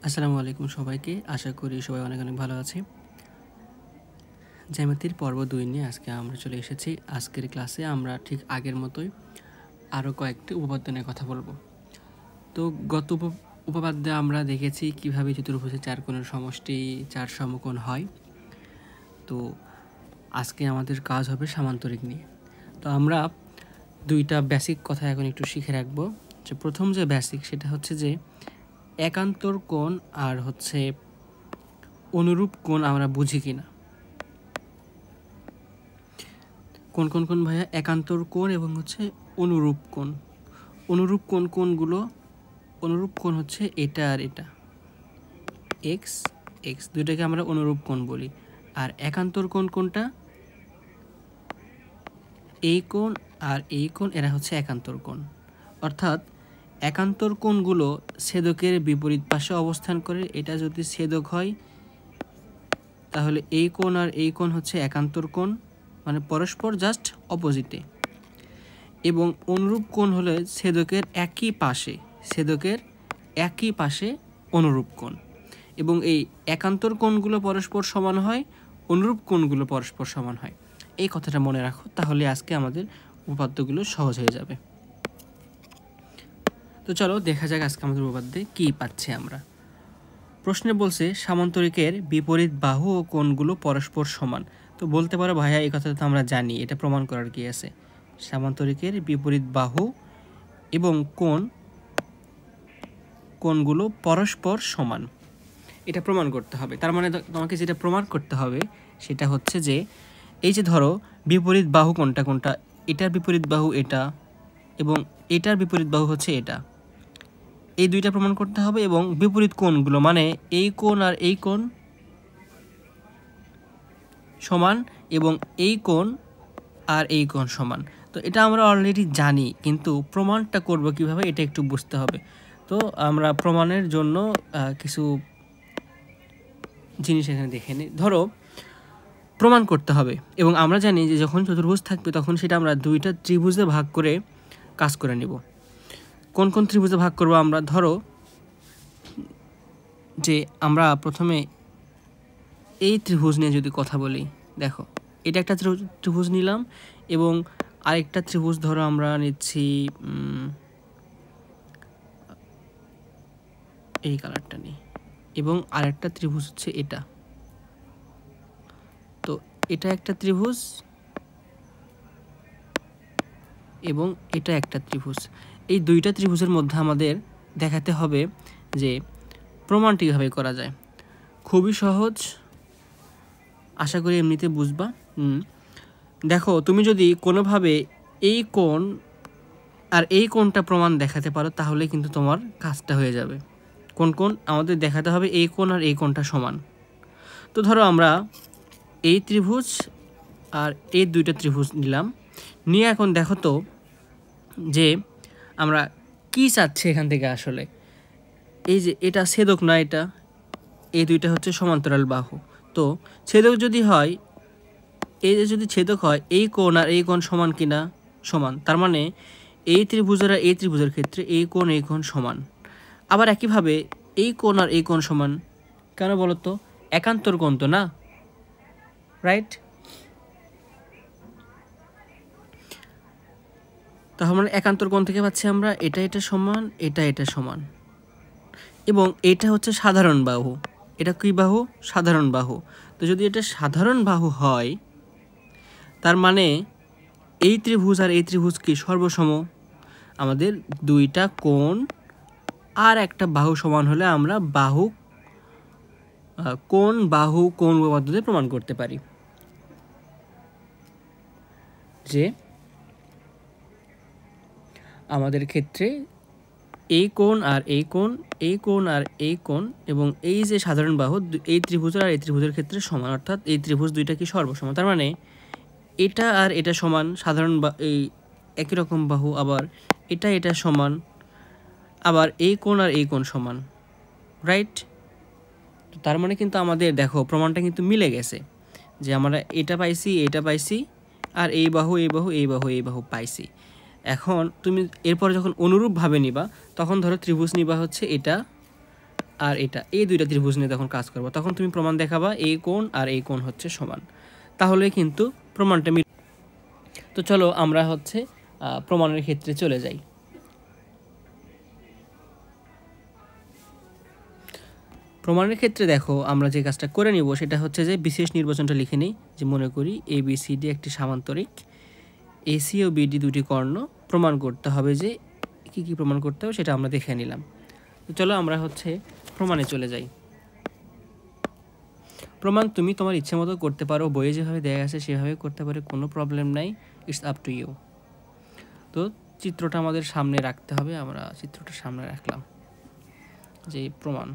আসসালামু আলাইকুম সবাইকে। আশা করি সবাই অনেক ভালো আছে। জ্যামিতির পর্ব ২ নিয়ে আজকে আমরা চলে এসেছি। আজকের ক্লাসে আমরা ঠিক আগের মতোই আরও কয়েকটি উপপাদ্য নিয়ে কথা বলবো। তো গত উপপাদ্যে আমরা দেখেছি কিভাবে চতুর্ভুজের 4 কোণের সমষ্টি 4 সমকোণ হয়। তো আজকে আমাদের কাজ হবে সামান্তরিক নিয়ে। তো আমরা দুইটা বেসিক কথা এখন একটু শিখে রাখবো। যে প্রথম যে বেসিক সেটা হচ্ছে যে একান্তর কোণ আর হচ্ছে অনুরূপ কোণ আমরা বুঝি কিনা। কোন কোন কোণ ভাইয়া? একান্তর কোণ এবং হচ্ছে অনুরূপ কোণ। অনুরূপ কোণ কোনগুলো? অনুরূপ কোণ হচ্ছে এটা আর এটা, এক্স এক্স দুইটাকে আমরা অনুরূপ কোণ বলি। আর একান্তর কোণ কোনটা? এই কোণ আর এই কোণ, এরা হচ্ছে একান্তর কোণ। অর্থাৎ একান্তর কোণগুলো ছেদকের বিপরীত পাশে অবস্থান করে। এটা যদি ছেদক হয় তাহলে এই কোণ আর এই কোণ হচ্ছে একান্তর কোণ, মানে পরস্পর জাস্ট অপোজিটে। এবং অনুরূপ কোণ হলে ছেদকের একই পাশে অনুরূপ কোণ। এবং এই একান্তর কোণগুলো পরস্পর সমান হয়, অনুরূপ কোণগুলো পরস্পর সমান হয়। এই কথাটা মনে রাখো, তাহলে আজকে আমাদের উপপাদ্যগুলো সহজ হয়ে যাবে। তো চলো দেখা যাক আজকে আমাদের উপপাদ্যে কী পাচ্ছি আমরা। প্রশ্নে বলছে সামান্তরিকের বিপরীত বাহু ও কোণগুলো পরস্পর সমান। তো বলতে পারো ভাইয়া এই কথাটা তো আমরা জানি, এটা প্রমাণ করার কি আছে? সামান্তরিকের বিপরীত বাহু এবং কোণগুলো পরস্পর সমান, এটা প্রমাণ করতে হবে। তার মানে তোমাকে যেটা প্রমাণ করতে হবে সেটা হচ্ছে যে এই যে ধরো বিপরীত বাহু কোনটা কোনটা, এটার বিপরীত বাহু এটা এবং এটার বিপরীত বাহু হচ্ছে এটা, এই দুইটা প্রমাণ করতে হবে। এবং বিপরীত কোণগুলো মানে এই কোণ আর এই কোণ সমান এবং এই কোণ আর এই কোণ সমান। তো এটা আমরা অলরেডি জানি, কিন্তু প্রমাণটা করব কিভাবে এটা একটু বুঝতে হবে। তো আমরা প্রমাণের জন্য কিছু জিনিস এখানে দেখে নিই। ধরো প্রমাণ করতে হবে, এবং আমরা জানি যে যখন চতুর্ভুজ থাকবে তখন সেটা আমরা দুইটা ত্রিভুজে ভাগ করে কাজ করে নিব। কোন কোন ত্রিভুজে ভাগ করব আমরা? ধরো যে আমরা প্রথমে এই ত্রিভুজ নিয়ে যদি কথা বলি, দেখো এটা একটা ত্রিভুজ নিলাম এবং আরেকটা ত্রিভুজ ধরো আমরা নিচ্ছি এই কালারটা নিই, এবং আরেকটা ত্রিভুজ হচ্ছে এটা। তো এটা একটা ত্রিভুজ এবং এটা একটা ত্রিভুজ। এই দুইটা ত্রিভুজের মধ্যে আমাদের দেখাতে হবে যে প্রমাণটি কীভাবে করা যায়। খুবই সহজ, আশা করি এমনিতে বুঝবা। দেখো তুমি যদি কোনোভাবে এই কোণ আর এই কোণটা প্রমাণ দেখাতে পারো তাহলে কিন্তু তোমার কাজটা হয়ে যাবে। কোন কোণ? আমাদের দেখাতে হবে এই কোণ আর এই কোণটা সমান। তো ধরো আমরা এই ত্রিভুজ আর এই দুইটা ত্রিভুজ নিলাম, নিয়ে এখন দেখো তো যে আমরা কি চাচ্ছি এখান থেকে আসলে। এই যে এটা ছেদক না, এটা এই দুইটা হচ্ছে সমান্তরাল বাহু। তো ছেদক যদি হয়, এই যে যদি ছেদক হয়, এই কোণ আর এই কোণ সমান কিনা? সমান। তার মানে এই ত্রিভুজের আর এই ত্রিভুজের ক্ষেত্রে এই কোণ সমান। আবার একইভাবে এই কোণ আর এই কোণ সমান। কেন বলো তো? একান্তর কোণ তো না, রাইট? তাহলে একান্তর কোণ থেকে পাচ্ছি আমরা এটা সমান, এটা সমান, এবং এটা হচ্ছে সাধারণ বাহু। এটা কি বাহু? সাধারণ বাহু। তো যদি এটা সাধারণ বাহু হয় তার মানে এই ত্রিভুজ আর এই ত্রিভুজ কি সর্বসম? আমাদের দুইটা কোণ আর একটা বাহু সমান হলে আমরা কোণ পদ্ধতিতে প্রমাণ করতে পারি যে আমাদের ক্ষেত্রে এই কোণ আর এই কোণ, এই কোণ আর এই কোণ, এবং এই যে সাধারণ বাহু এই ত্রিভুজের আর এই ত্রিভুজের ক্ষেত্রে সমান। অর্থাৎ এই ত্রিভুজ দুইটা কি সর্বসম। তার মানে এটা আর এটা সমান, সাধারণ এই একই রকম বাহু। আবার এটা সমান, আবার এই কোণ আর এই কোণ সমান, রাইট? তো তার মানে কিন্তু আমাদের দেখো প্রমাণটা কিন্তু মিলে গেছে যে আমরা এটা পাইছি আর এই বাহু পাইছি। এখন তুমি এরপরে যখন অনুরূপভাবে নিবা তখন ধরো ত্রিভুজ নিবা হচ্ছে এটা আর এটা, এই দুইটা ত্রিভুজ নিয়ে তখন কাজ করবো। তখন তুমি প্রমাণ দেখাবা এই কোণ আর এই কোণ হচ্ছে সমান, তাহলে কিন্তু প্রমাণটা মিল। তো চলো আমরা হচ্ছে প্রমাণের ক্ষেত্রে চলে যাই। প্রমাণের ক্ষেত্রে দেখো আমরা যে কাজটা করে নিব সেটা হচ্ছে যে বিশেষ নির্বাচনটা লিখে নিই, যে মনে করি ABCD একটি সামান্তরিক, AC ও BD দুটি কর্ণ, প্রমাণ করতে হবে যে কি কি প্রমাণ করতে হবে সেটা আমরা দেখে নিলাম। তো চলো আমরা হচ্ছে প্রমাণে চলে যাই। প্রমাণ তুমি তোমার ইচ্ছে মতো করতে পারো, বইয়ে যেভাবে দেয়া আছে সেভাবে করতে পারে, কোনো প্রবলেম নাই, ইটস আপ টু ইউ। তো চিত্রটা আমাদের সামনে রাখতে হবে, আমরা চিত্রটা সামনে রাখলাম, যে প্রমাণ।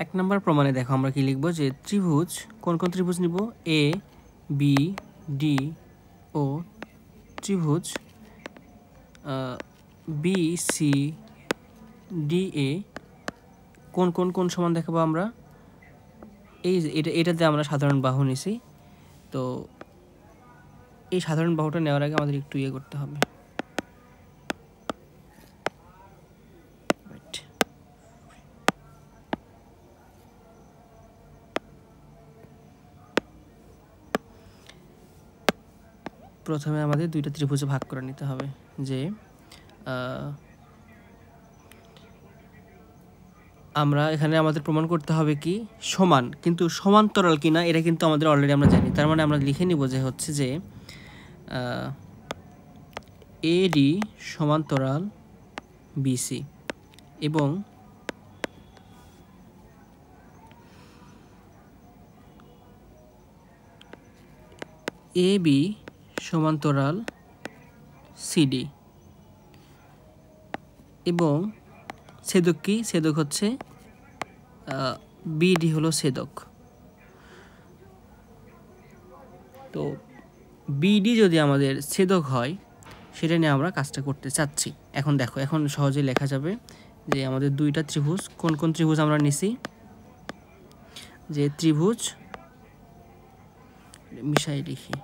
এক নম্বর প্রমাণে দেখো আমরা কি লিখব, যে ত্রিভুজ, কোন কোন ত্রিভুজ নিব, ABD ও ত্রিভুজ BCDA কোন কোন কোন সমান দেখাবো আমরা, এই এটাতে আমরা সাধারণ বাহু নিছি। তো এই সাধারণ বাহুটা নেওয়ার আগে আমাদের একটু ইয়ে করতে হবে, প্রথমে আমাদের দুইটা ত্রিভুজে ভাগ করে নিতে হবে, যে আমরা এখানে আমাদের প্রমাণ করতে হবে কি সমান, কিন্তু সমান্তরাল কিনা এটা কিন্তু আমাদের অলরেডি আমরা জানি। তার মানে আমরা লিখে নিব যে হচ্ছে যে AD সমান্তরাল BC এবং AB সমান্তরাল CD এবং ছেদক কি, ছেদক হচ্ছে BD হলো ছেদক। তো BD যদি আমাদের ছেদক হয় সেটা নিয়ে আমরা কাজটা করতে চাচ্ছি। এখন দেখো, এখন সহজে লেখা যাবে যে আমাদের দুইটা ত্রিভুজ, কোন কোন ত্রিভুজ আমরা নিছি, যে ত্রিভুজ মিশাই লিখি,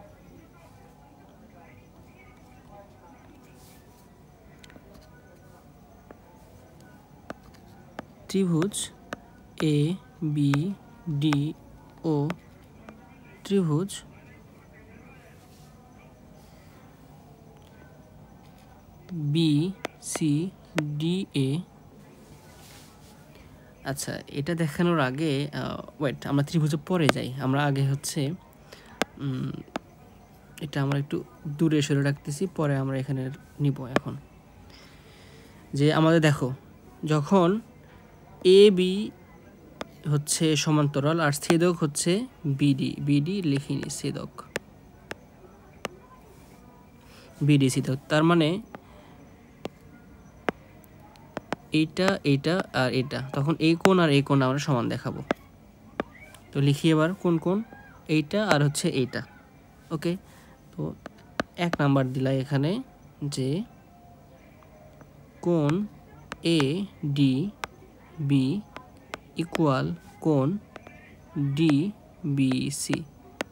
ত্রিভুজ ABD ও ত্রিভুজ BCDA। আচ্ছা, এটা দেখানোর আগে ওয়েট, আমরা ত্রিভুজে পরে যাই। আমরা আগে হচ্ছে এটা আমরা একটু দূরে সরে রাখতেছি, পরে আমরা এখানে নিব। এখন যে আমাদের দেখো, যখন AB হচ্ছে সমান্তরাল আর ছেদক হচ্ছে BD লিখিনি, ছেদক BD ছেদক, তার মানে এইটা এইটা আর এটা, তখন এই কোণ আর এই কোণ আমরা সমান দেখাবো। তো লিখি এবার কোন কোণ, এইটা আর হচ্ছে এইটা। ওকে, তো 1 নাম্বার দিলাই এখানে, যে কোণ ADB ইকুয়াল কোণ DBC,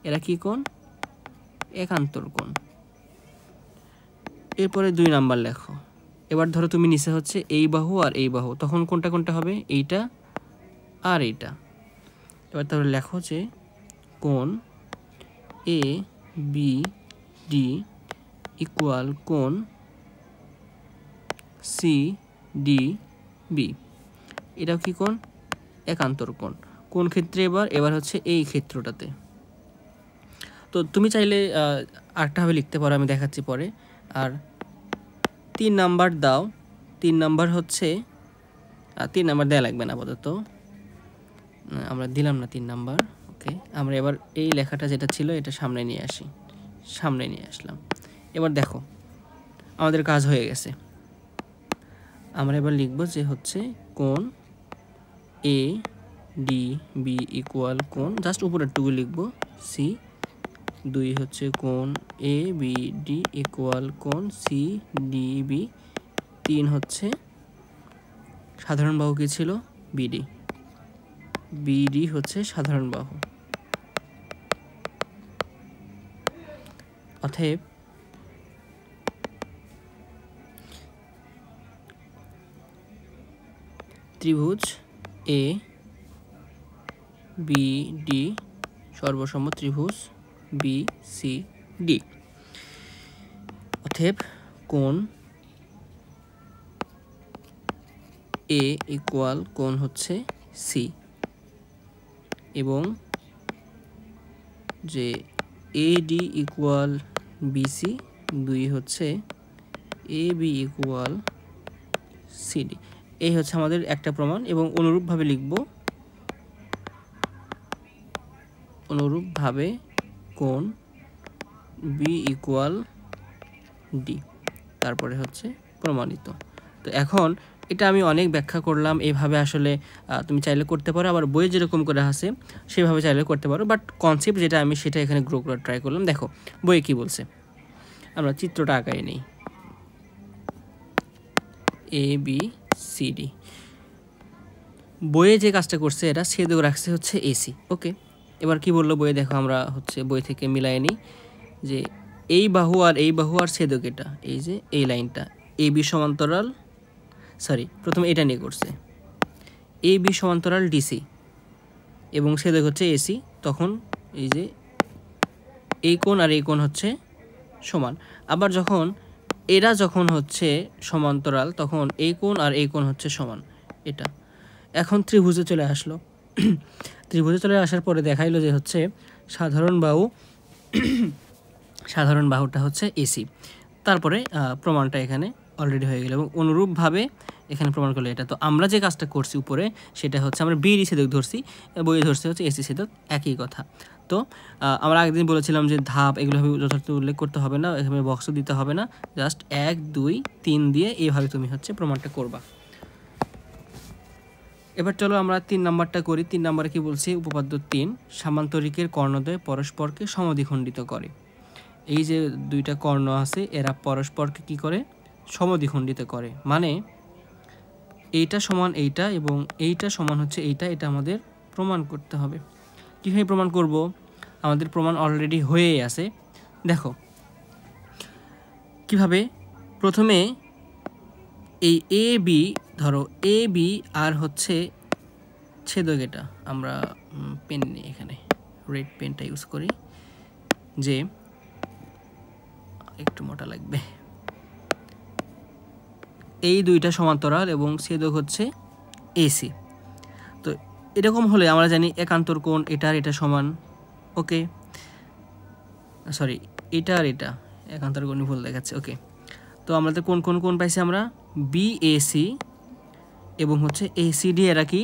এরা কি কোণ, একান্তর কোণ। এরপরে 2 নাম্বার লেখো। এবার ধরো তুমি নিচে হচ্ছে এই বাহু আর এই বাহু, তখন কোনটা কোনটা হবে, এইটা আর এইটা। এবার তাহলে লেখো যে কোণ ABD ইকুয়াল কোণ CDB, এটাও কি কোণ, একান্তর কোণ। কোন ক্ষেত্রে, এবার হচ্ছে এই ক্ষেত্রটাতে। তো তুমি চাইলে আরেকটাভাবে লিখতে পারো, আমি দেখাচ্ছি পরে। আর 3 নাম্বার দাও, 3 নাম্বার হচ্ছে 3 নাম্বার দেওয়া লাগবে না আপাতত, আমরা দিলাম না 3 নাম্বার। ওকে, আমরা এবার এই লেখাটা যেটা ছিল এটা সামনে নিয়ে আসি, সামনে নিয়ে আসলাম। এবার দেখো আমাদের কাজ হয়ে গেছে। আমরা এবার লিখব যে হচ্ছে কোণ ADB ইকুয়াল কোণ, জাস্ট উপরেরটুকু লিখব C, 2 হচ্ছে কোণ ABD ইকুয়াল কোণ CDB, 3 হচ্ছে সাধারণ বাহু কি ছিল? বিডি। বিডি হচ্ছে সাধারণ বাহু। অতএব ত্রিভুজ এ বি ডি সর্বসম ত্রিভুজ বি সি ডি। অতএব কোণ এ ইকুয়াল কোণ হচ্ছে সি, এবং যে এ ডি ইকুয়াল বিসি, দুই হচ্ছে এ বি ইকুয়াল সিডি। এই হচ্ছে আমাদের একটা প্রমাণ, এবং অনুরূপভাবে লিখব, অনুরূপভাবে কোণ বি ইকুয়াল ডি, তারপরে হচ্ছে প্রমাণিত। তো এখন এটা আমি অনেক ব্যাখ্যা করলাম, এইভাবে আসলে তুমি চাইলে করতে পারো, আবার বইয়ে যেরকম করে আছে সেভাবে চাইলে করতে পারো, বাট কনসেপ্ট যেটা আমি সেটা এখানে গ্রো করার ট্রাই করলাম। দেখো বইয়ে কি বলছে, আমরা চিত্রটা আঁকাই নেই। এ বি সি ডি, বইয়ে যে কাজটা করছে এটা ছেদক রাখছে হচ্ছে এসি। ওকে, এবার কি বললো বইয়ে, দেখো আমরা হচ্ছে বই থেকে মিলাই নিই যে এই বাহু আর এই বাহু আর ছেদক এটা, এই যে এই লাইনটা এ বি সমান্তরাল, সরি প্রথমে এটা নিয়ে করছে, এ বি সমান্তরাল ডিসি এবং ছেদক হচ্ছে এসি। তখন এই যে এই কোণ আর এই কোণ হচ্ছে সমান। আবার যখন এরা যখন হচ্ছে সমান্তরাল তখন এই কোণ আর এই কোণ হচ্ছে সমান, এটা। এখন ত্রিভুজে চলে আসলো। ত্রিভুজে চলে আসার পরে দেখাইলো যে হচ্ছে সাধারণ বাহু, সাধারণ বাহুটা হচ্ছে এসি। তারপরে প্রমাণটা এখানে অলরেডি হয়ে গেল, এবং অনুরূপভাবে এখানে প্রমাণ করলে এটা। তো আমরা যে কাজটা করছি উপরে সেটা হচ্ছে আমরা বিডি ছেদক ধরছি, বইয়ে ধরছে হচ্ছে এসি ছেদক, একই কথা। তো আমরা আগের দিন বলেছিলাম যে ধাপ এগুলো যথার্থ উল্লেখ করতে হবে না, এখানে বক্সও দিতে হবে না, জাস্ট 1 2 3 দিয়ে এইভাবে তুমি হচ্ছে প্রমাণটা করবা। এবার চলো আমরা 3 নাম্বারটা করি। 3 নাম্বারে কি বলছি, উপপাদ্য 3, সামান্তরিকের কর্ণদ্বয় পরস্পরকে সমদ্বিখণ্ডিত করে। এই যে দুইটা কর্ণ আছে এরা পরস্পরকে কি করে, সমদ্বিখণ্ডিত করে, মানে এইটা সমান এইটা এবং এইটা সমান হচ্ছে এইটা, এটা আমাদের প্রমাণ করতে হবে। কীভাবে প্রমাণ করব, আমাদের প্রমাণ অলরেডি হয়ে আছে। দেখো কিভাবে, প্রথমে এই এ বি, ধরো এ বি আর হচ্ছে ছেদক, এটা আমরা পেন নিই, এখানে রেড পেনটা ইউজ করি, যে একটু মোটা লাগবে। এই দুইটা সমান্তরাল এবং ছেদক হচ্ছে এসি। তো এরকম হলে আমরা জানি একান্তর কোণ এটা আর এটা সমান। ওকে, সরি এটা আর এটা একান্তর কোণ ভুল দেখাচ্ছে। ওকে, তো আমাদের কোন কোন কোণ পাইছি আমরা, বিএসি এবং হচ্ছে এসিডি, এরা কি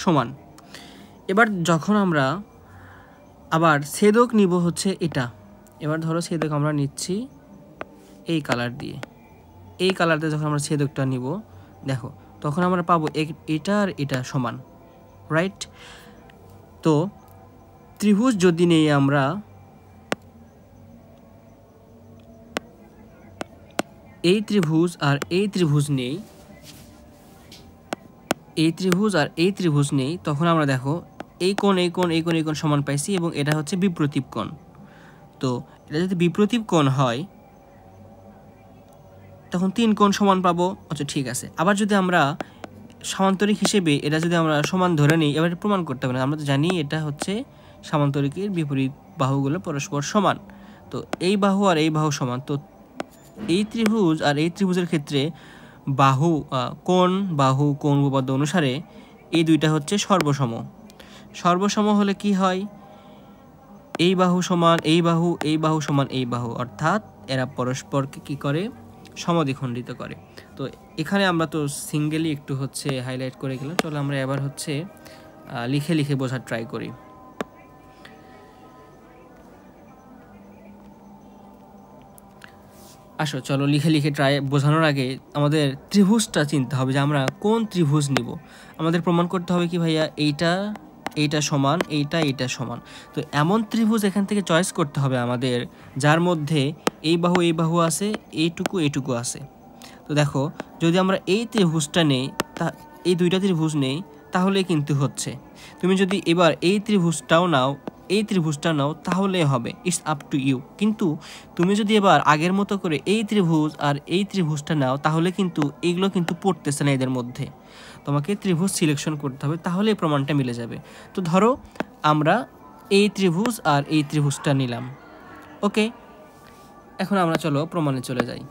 সমান। এবার যখন আমরা আবার ছেদক নিব হচ্ছে এটা, এবার ধরো ছেদক আমরা নিচ্ছি এই কালার দিয়ে, এই কালারতে যখন আমরা ছেদকটা নিব দেখো তখন আমরা পাবো এটা আর এটা সমান, রাইট। তো ত্রিভুজ যদি নেই আমরা, এই ত্রিভুজ আর এই ত্রিভুজ নেই, এই ত্রিভুজ আর এই ত্রিভুজ নেই, তখন আমরা দেখো এই কোণ এই কোণ এই কোণ এই কোণ সমান পাইছি এবং এটা হচ্ছে বিপ্রতীপ কোণ। তো এটা যদি বিপ্রতীপ কোণ হয় তখন 3 কোণ সমান পাবো। আচ্ছা ঠিক আছে, আবার যদি আমরা সামান্তরিক হিসেবে এটা যদি আমরা সমান ধরে নিই, এবার প্রমাণ করতে হবে না, আমরা তো জানি এটা হচ্ছে সামান্তরিকের বিপরীত বাহুগুলো পরস্পর সমান। তো এই বাহু আর এই বাহু সমান, তো এই ত্রিভুজ আর এই ত্রিভুজের ক্ষেত্রে বাহু কোণ বাহু কোণ উপপাদ্য অনুসারে এই দুইটা হচ্ছে সর্বসম। সর্বসম হলে কি হয়, এই বাহু সমান এই বাহু, এই বাহু সমান এই বাহু, অর্থাৎ এরা পরস্পরকে কি করে, সমদ্বিখণ্ডিত করে। তো এখানে আমরা তো সিঙ্গেলি একটু হচ্ছে হাইলাইট করে গেলাম, চলো আমরা এবার হচ্ছে লিখে লিখে বোঝার ট্রাই করি। আসো চলো লিখে লিখে ট্রাই বোঝানোর আগে আমাদের ত্রিভুজটা চিনতে হবে যে আমরা কোন ত্রিভুজ নিব। আমাদের প্রমাণ করতে হবে কি ভাইয়া, এইটা এইটা সমান, এইটা এইটা সমান। তো এমন ত্রিভুজ এখান থেকে চয়েস করতে হবে আমাদের যার মধ্যে এই বাহু আছে, এইটুকু এইটুকু আছে। তো দেখো যদি আমরা এই ত্রিভুজটা নেই তা এই দুইটা ত্রিভুজ নেই তাহলে কিন্তু হচ্ছে। তুমি যদি এবার এই ত্রিভুজটাও নাও, এই ত্রিভুজটা নাও, তাহলে হবে, ইটস আপ টু ইউ। কিন্তু তুমি যদি এবার আগের মতো করে এই ত্রিভুজ আর এই ত্রিভুজটা নাও, তাহলে কিন্তু এগুলো কিন্তু পড়তেছে না এদের মধ্যে। তোমাকে ত্রিভুজ সিলেকশন করতে হবে, তাহলে এই প্রমাণটা মিলে যাবে। তো ধরো আমরা এই ত্রিভুজ আর এই ত্রিভুজটা নিলাম, ওকে। এখন আমরা চলো প্রমাণে চলে যাই।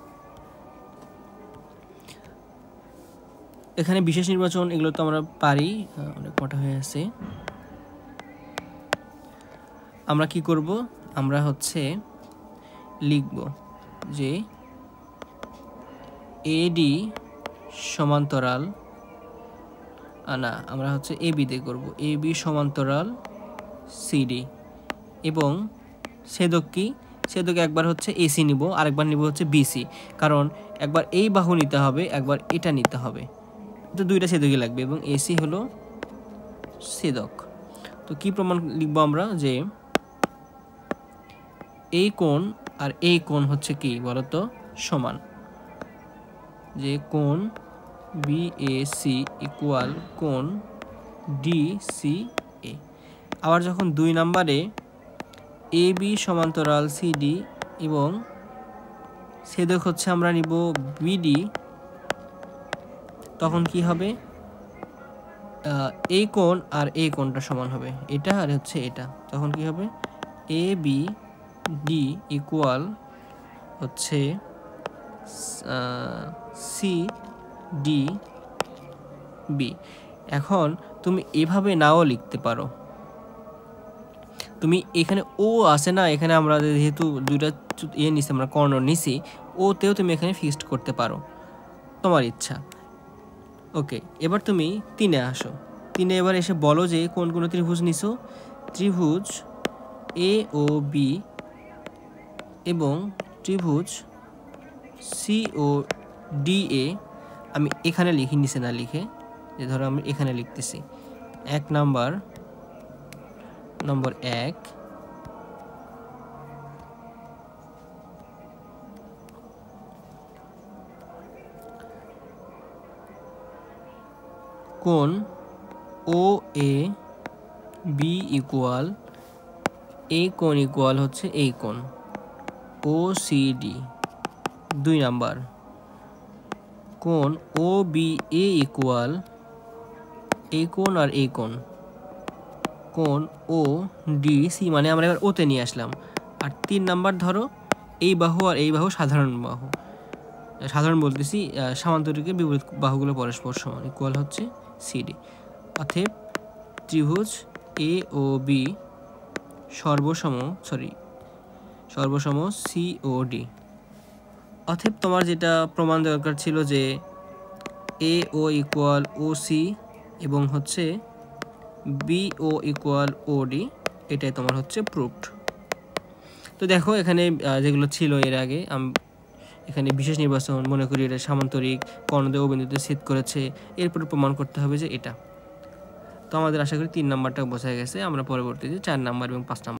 এখানে বিশেষ নির্বাচন এগুলো তো আমরা পারি, অনেক মোটা হয়ে আছে। আমরা কি করব, আমরা হচ্ছে লিখব যে এডি সমান্তরাল, না আমরা হচ্ছে এবি দিয়ে করব, এবি সমান্তরাল সিডি, এবং ছেদক কি, ছেদক একবার হচ্ছে এসি নিব, আরেকবার নিব হচ্ছে বিসি, কারণ একবার এই বাহু নিতে হবে, একবার এটা নিতে হবে, তো দুইটা ছেদকই লাগবে, এবং এসি হলো ছেদক। তো কি প্রমাণ লিখব আমরা, যে এই কোণ আর এই কোণ হচ্ছে কি বলতো সমান, যে কোণ বিএসি ইকুয়াল কোণ ডিসিএ। আবার যখন 2 নম্বরে এবি সমান্তরাল সিডি এবং ছেদক হচ্ছে আমরা নিব বিডি, তখন কি হবে, এই কোণ আর এই কোণটা সমান হবে, এটা আর হচ্ছে এটা, তখন কি হবে এ বি ডি ইকুয়াল হচ্ছে সি ডি বি। এখন তুমি এভাবে নাও লিখতে পারো, তুমি এখানে ও আছে না, এখানে আমরা যেহেতু দুইটা নিছি, আমরা কর্ণ নিছি, ওতেও তুমি এখানে ফিক্সড করতে পারো, তোমার ইচ্ছা। ওকে, এবার তুমি 3-এ আসো। 3-এ এবার এসে বলো যে কোন কোন ত্রিভুজ নিছো, ত্রিভুজ এ ও বি এবং ত্রিভুজ সি ও ডি এ। আমি এখানে লিখি, নিচে না লিখে, যে ধরো আমি এখানে লিখতেছি 1 নম্বর 1 কোণ ও এ বি ইকুয়াল, এই কোণ ইকুয়াল হচ্ছে এই কোণ ও সি ডি। 2 নাম্বার কোণ ও বি এ ইকুয়াল এই কোণ আর এই কোণ, কোণ ও ডি সি, মানে আমরা এবার ওতে নিয়ে আসলাম। আর 3 নাম্বার ধরো এই বাহু আর এই বাহু সাধারণ বাহু, সাধারণ বলতেছি সামান্তরিকের বিপরীত বাহুগুলো পরস্পর সমান, ইকুয়াল হচ্ছে সিডি। অতএব ত্রিভুজ এ ও বি সর্বসম সি ও ডি। অতএব তোমার যেটা প্রমাণ দরকার ছিল যে এ ও ইকুয়াল ও সি এবং হচ্ছে বি ও ইকুয়াল ও ডি, এটাই তোমার হচ্ছে প্রুফড। তো দেখো এখানে যেগুলো ছিল এর আগে, এখানে বিশেষ নির্বাচন মনে করি এটা সামান্তরিক কর্ণদ্বয় ও বিন্দুতে ছেদ করেছে, এরপরে প্রমাণ করতে হবে যে এটা। তো আমাদের আশা করি 3 নাম্বারটা বোঝা গেছে। আমরা পরবর্তীতে 4 নাম্বার এবং 5 নাম্বার